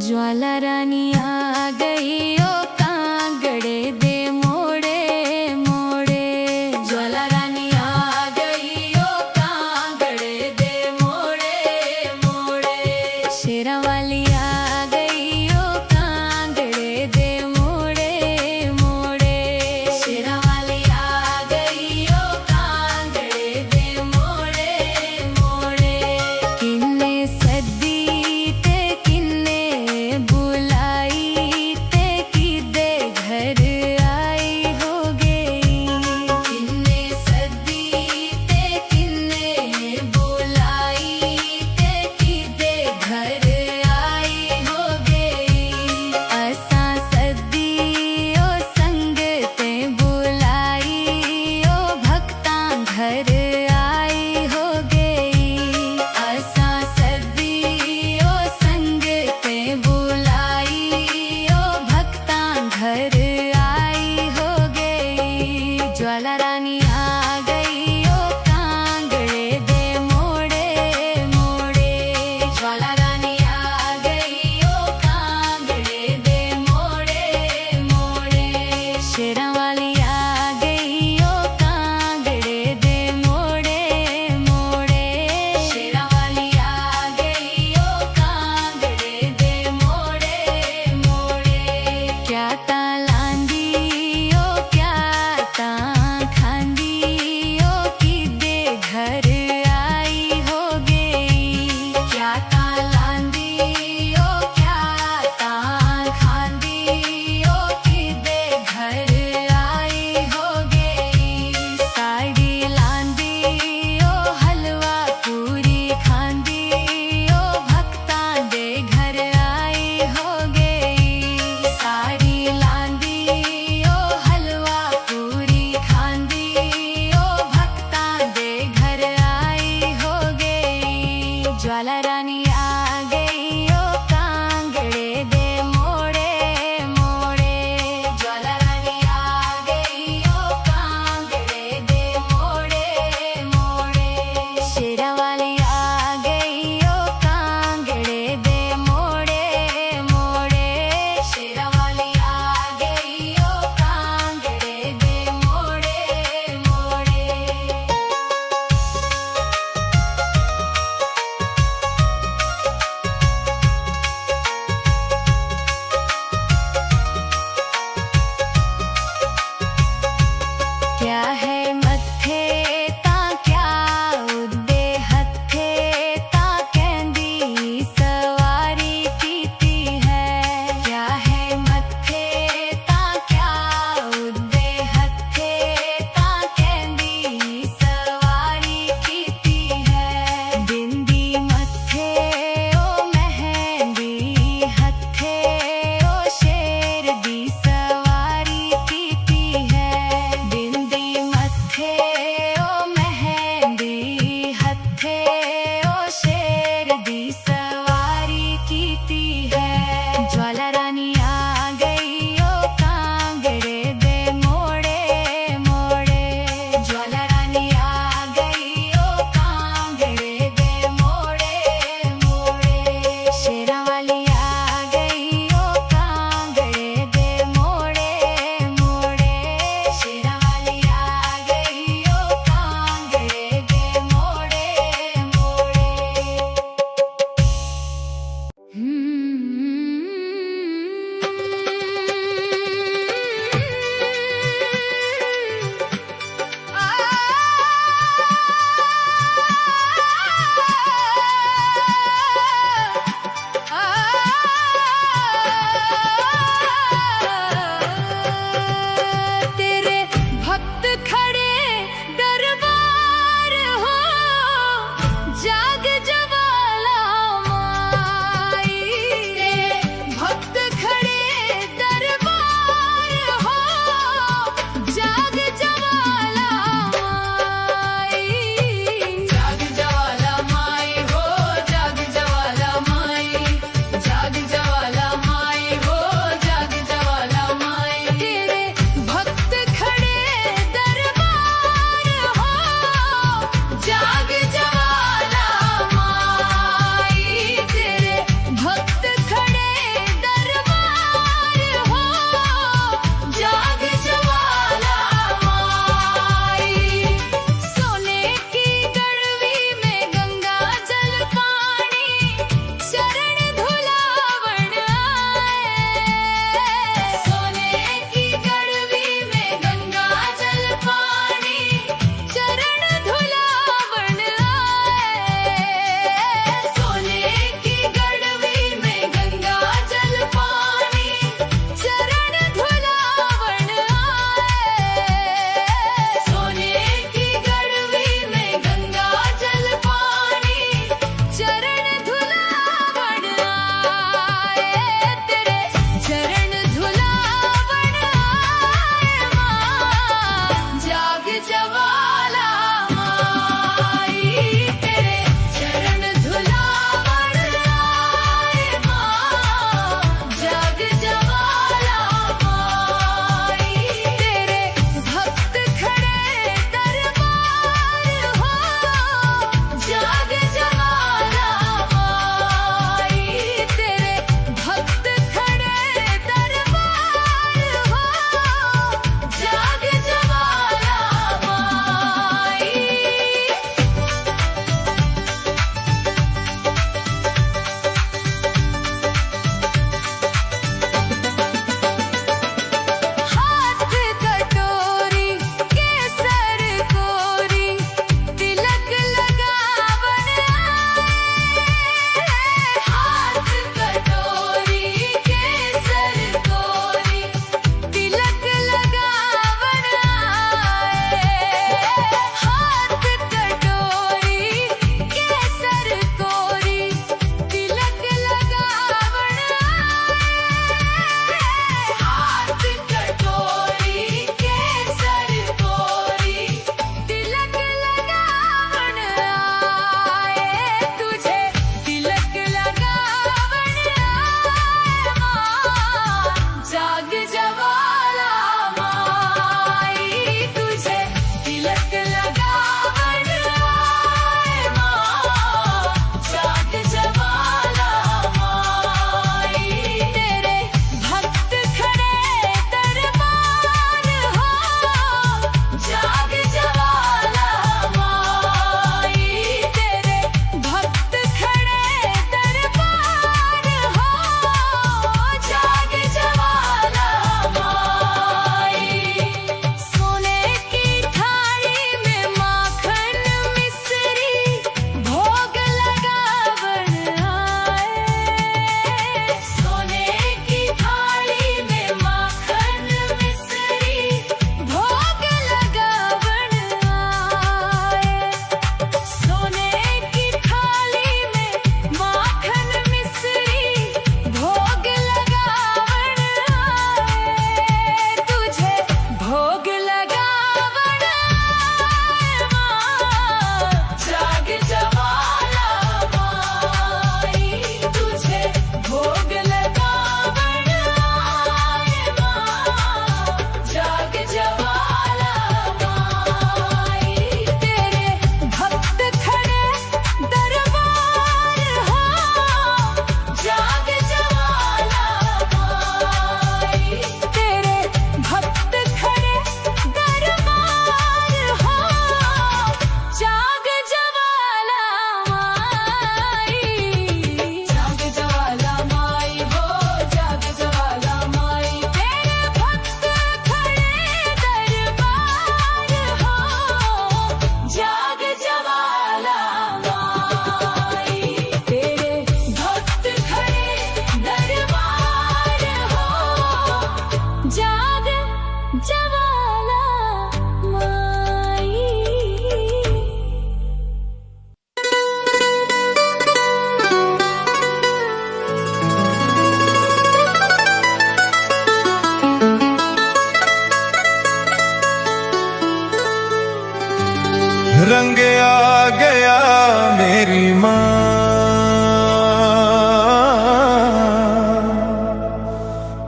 ज्वाला रानी आ गई ओ कांगड़े दे मोड़े मोड़े। ज्वाला रानी आ गई ओ कांगड़े दे मोड़े मोड़े। शेरा वाली आ गई ओ कांगड़े दे मोड़े मोड़े। शेरा वाली आ गई ओ कांगड़े दे मोड़े मोड़े। किन्ने सदी ते किन्ने बुलाई ते किदे घर आई हो गई। किन्ने सदी ते किन्ने बुलाई ते किदे घर आई हो गई। असां सदी ओ संग ते बुलाई ओ भक्तां घर आई हो गई। असां सदी ओ संग ते बुलाई ओ भक्तां घर आई हो गई। ज्वाला रानी आ गई ओ कांगड़े दे मोड़े मोड़े। ज्वाला रानी आ गई ओ कांगड़े दे मोड़े मोड़े। शेरा वाली आ गई ओ कांगड़े दे मोड़े मोड़े। शेरा वाली आ गई ओ कांगड़े दे मोड़े मोड़े। क्या तां लांदी ओ क्या तां खांदी ओ किदे घर आई हो गई। क्या तां लांदी ओ क्या तां खांदी ओ किदे घर आई हो गई। साड़ी लांदी ओ हलवा पूरी खांदी ओ भक्तां दे घर आई हो गई। साड़ी लांदी ओ हलवा पूरी खांदी ओ भक्तां दे घर आई हो गई। ज्वाला रानी आ गई ओ कांगड़े दे मोड़े मोड़े। ज्वाला रानी आ गई ओ कांगड़े दे मोड़े मोड़े। शेरा वाली आ गई ओ कांगड़े दे मोड़े मोड़े। शेरा वाली आ गई ओ कांगड़े दे मोड़े मोड़े। क्या है मत्थे तां क्या उद्दे हत्थे तां कहंदी सवारी कीती है। क्या है मत्थे तां क्या उद्दे हत्थे तां कहंदी सवारी कीती है। बिंदी मत्थे ओ मेहंदी हत्थे ओ शेर दी सवारी कीती है। बिंदी मत्थे ओ मेहंदी हत्थे ओ शेर दी सवारी कीती है। ज्वाला रानी आ गई ओ कांगड़े दे मोड़े मोड़े। ज्वाला रानी आ गई ओ कांगड़े दे मोड़े मोड़े। शेरा वाली आ गई ओ कांगड़े दे मोड़े मोड़े। शेरा वाली आ गई ओ कांगड़े दे मोड़े मोड़े। तेरे भक्त खड़े दरबार हो जाग ज्वाला माई।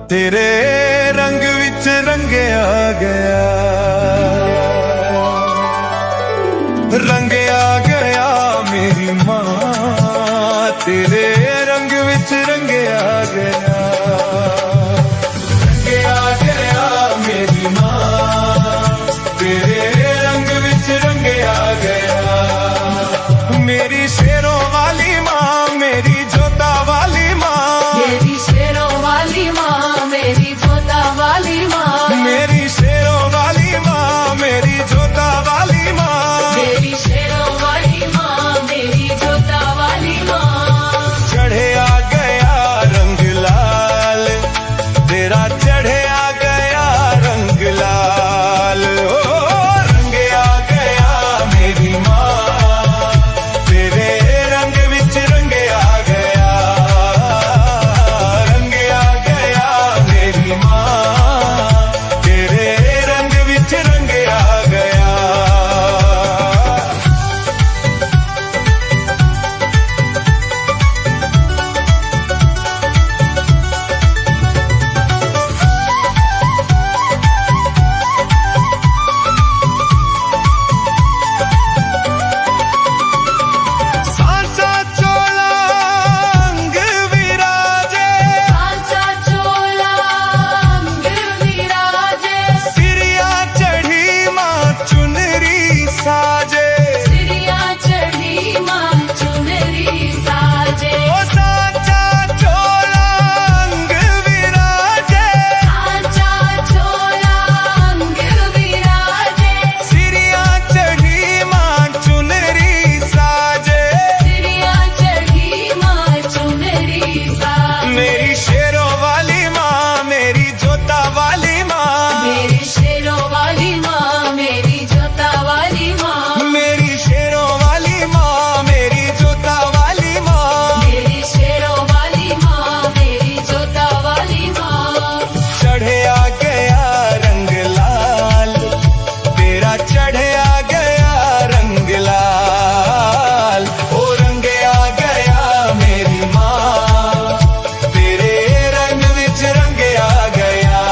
तेरे रंग विच रंगया गया, रंगया गया मेरी मां, तेरे रंग विच रंगया गया, रंगया गया मेरी मां, तेरे रंग विच रंगया गया। मेरी शेरों वाली मां, मेरी जोता वाली मां, मेरी शेरों वाली माँ, मेरी जोता वाली माँ, मेरी शेरों वाली मां, मेरी जोता वाली मां, मेरी शेरों वाली माँ, मेरी जोता वाली माँ। चढ़े आ गया रंग लाल, तेरा चढ़े आ गया रंग लाल, ओ रंग आ गया मेरी मां, तेरे रंग विच रंग आ गया, रंग आ गया मेरी मां, तेरे रंग विच रंग आ गया। सांचा चोला अंग विराजे, सांचा चोला अंग विराजे, सिरिया चढ़ी मां चुनरी साजे, सिरिया चढ़ी माँ चुनरी साजे, ओ सांचा चोला अंग विराजे, सांचा चोला अंग विराजे, सिरिया चढ़ी मां चुनरी साजे, सिरिया चढ़ी माँ चुनरी साजे। मेरी शेरों वाली मां, मेरी जोता वाली मां, मेरी शेरों वाली माँ, मेरी जोता वाली माँ, मेरी शेरों वाली मां, मेरी जोता वाली मां, मेरी शेरों वाली माँ, मेरी जोता वाली माँ। चढ़े आ गया रंग लाल, तेरा चढ़े आ गया रंग लाल, ओ रंग आ गया मेरी मां, तेरे रंग विच रंग आ गया,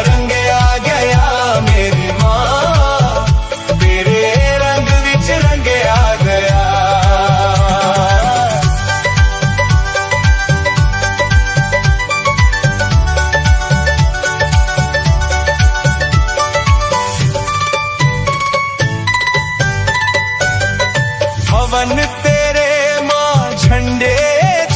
रंग आ गया मेरी मां, तेरे रंग विच रंग आ गया। हवन तेरे मां झंडे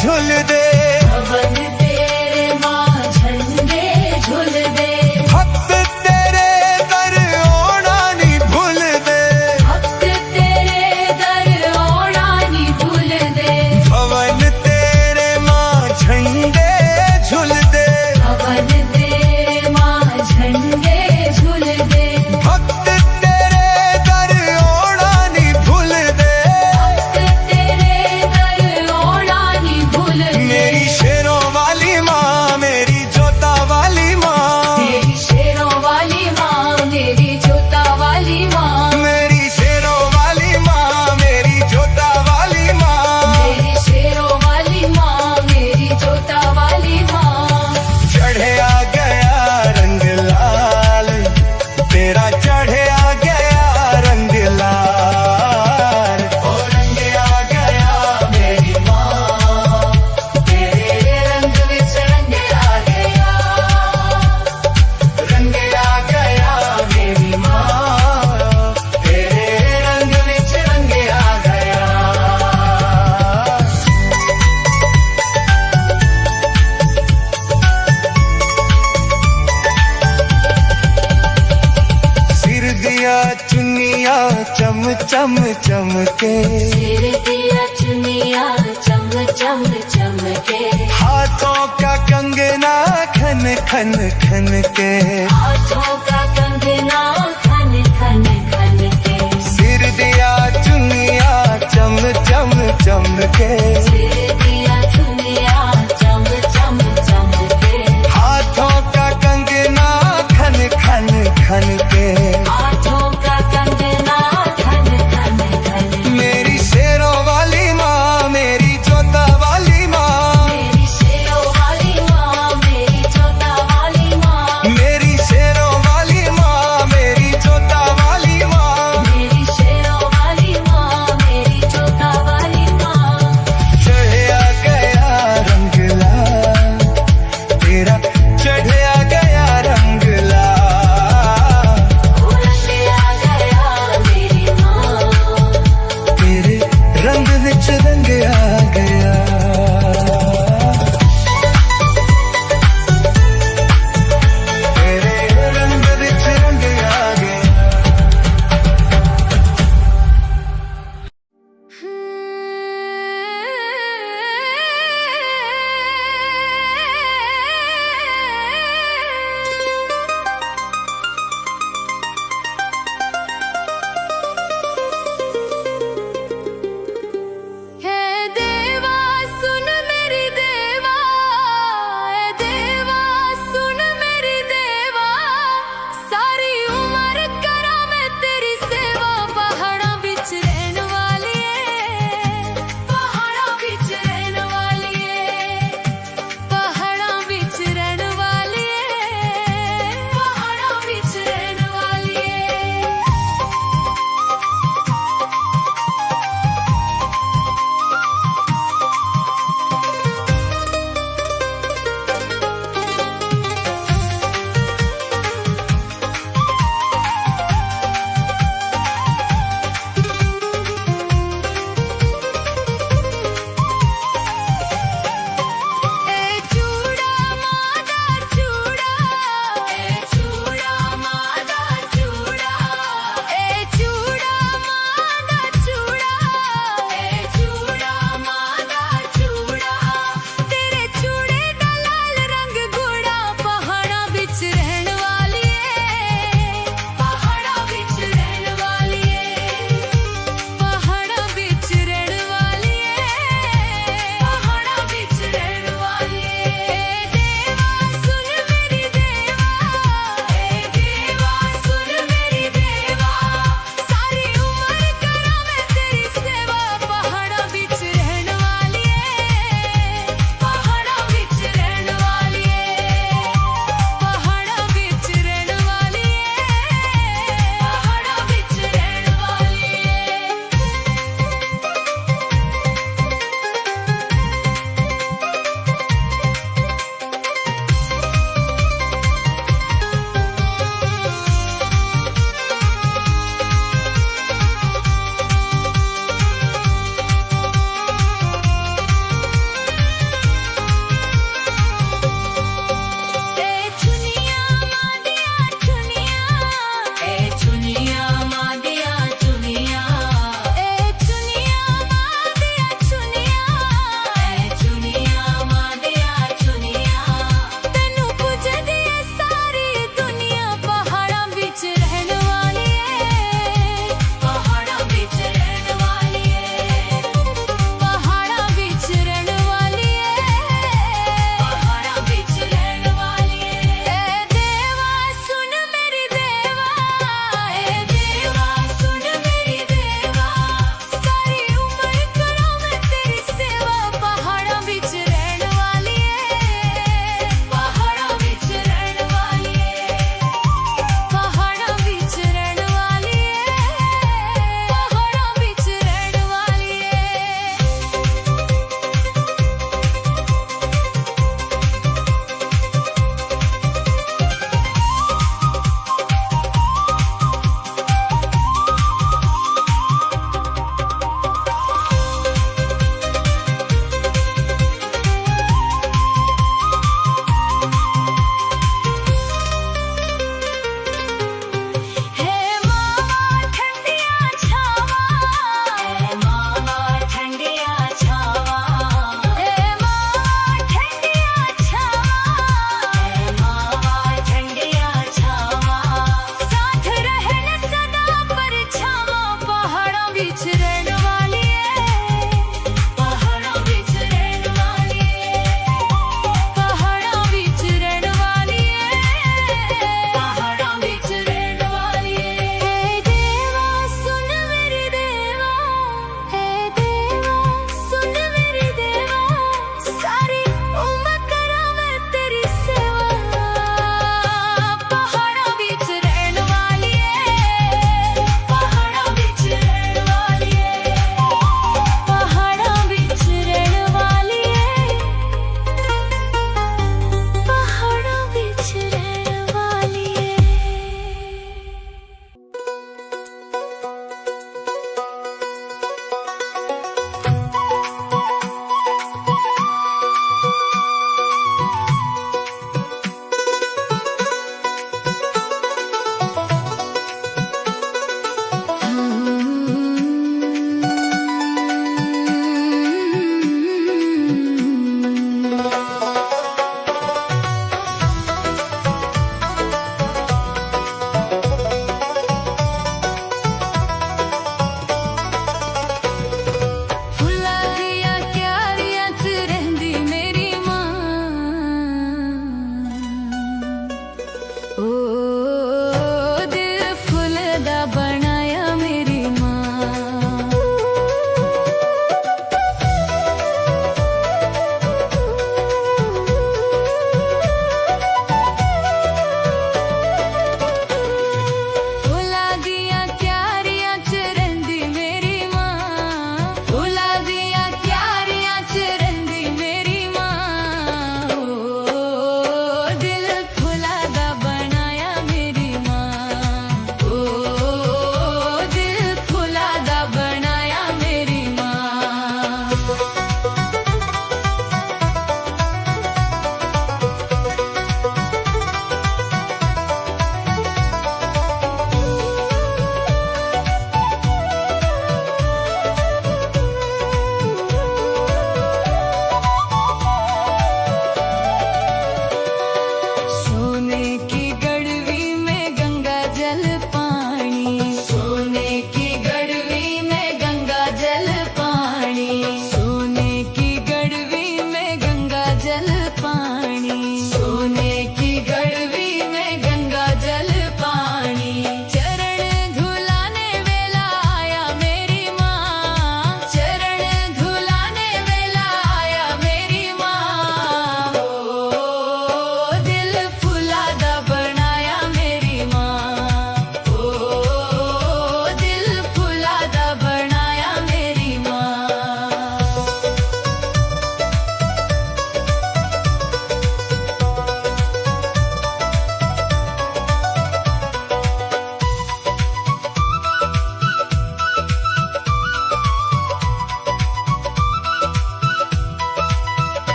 झुलदे, हवन तेरे माँ झंडे झुल दे, भक्त तेरे दर ओना नी भुलदे, भक्त तेरे दर ओणा नी भूल दे, हवन तेरे मां झंडे झुलदे, हवन तेरे माँ झंडे झुल दे, भक्त तेरे दर ओना नी भुलदे, भक्त तेरे दर ओणा नी भूल दे। मेरी शेरों वाली मां, मेरी जोता वाली मां, मेरी शेरों वाली माँ, मेरी जोता वाली माँ, मेरी शेरों वाली मां, मेरी जोता वाली मां, मेरी शेरों वाली माँ, मेरी जोता वाली माँ। चढ़े आ गया रंग लाल, तेरा चढ़े आ गया रंग लाल, ओ रंग आ गया मेरी मां, तेरे रंग विच रंग आ गया, रंग आ गया मेरी मां, तेरे रंग विच रंग आ गया। सिर दिया चुनिया चम चम चमके, सिर दिया चुनिया चम चम चमके, हाथों का कंगना खन खन खन के, हाथों का कंगना खन खन खन के, सिर दिया चुनिया चम चम चमके, सिर दिया चुनिया चम चम चमके, हाथों का कंगना खन खन खन के, हाथों का कंगना खन खन खन के। मेरी शेरों वाली मां, मेरी जोता वाली मां, मेरी शेरों वाली माँ,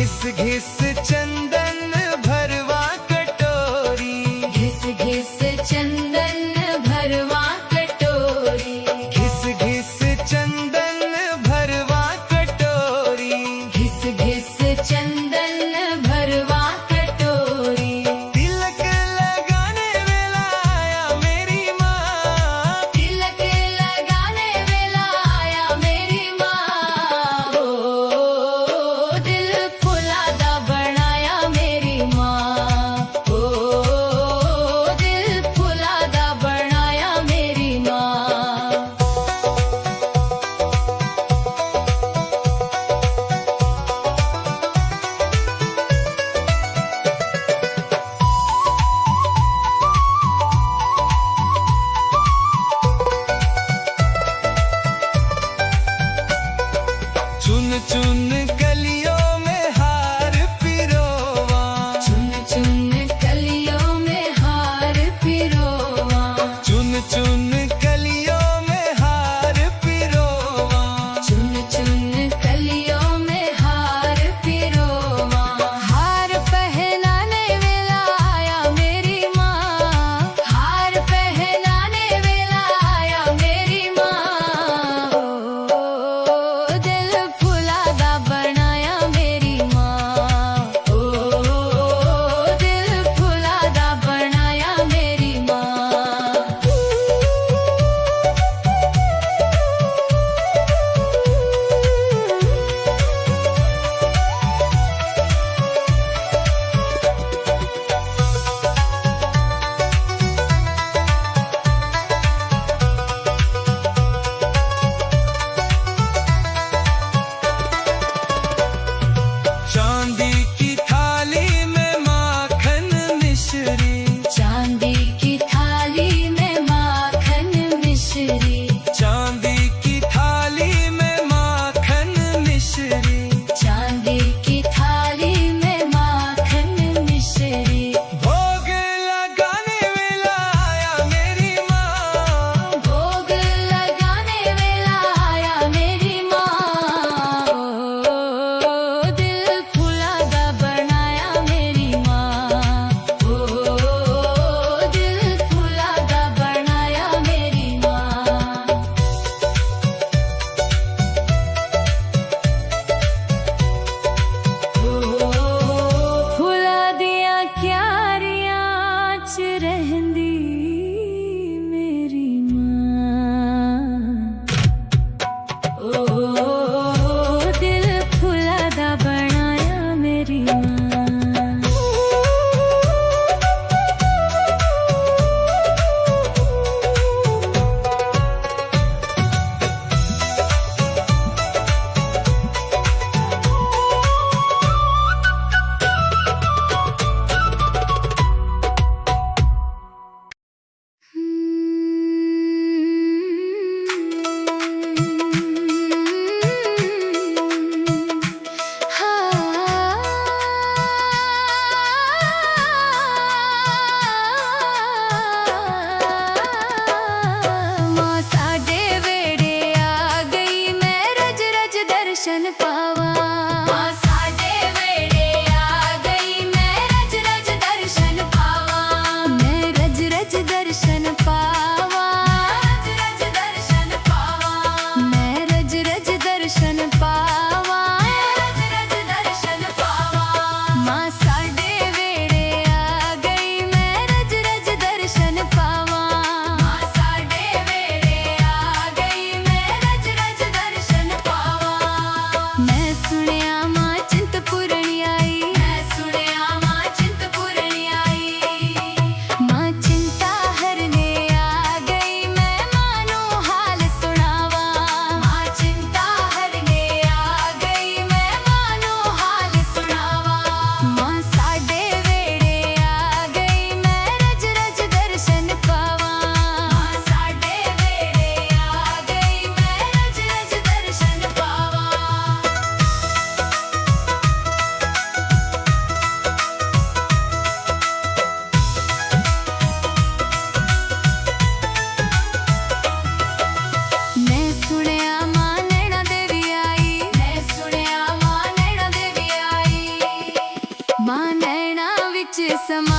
घिस घिस चंदन भरवा कटोरी, घिस घिस चंदन भरवा कटोरी, घिस घिस चंदन भरवा कटोरी, घिस घिस चंदन भरवा कटोरी। तिलक लगाने वेला आया मेरी माँ, तिलक लगाने वेला आया मेरी माँ, ओ दिल फुला दा बड़ा सम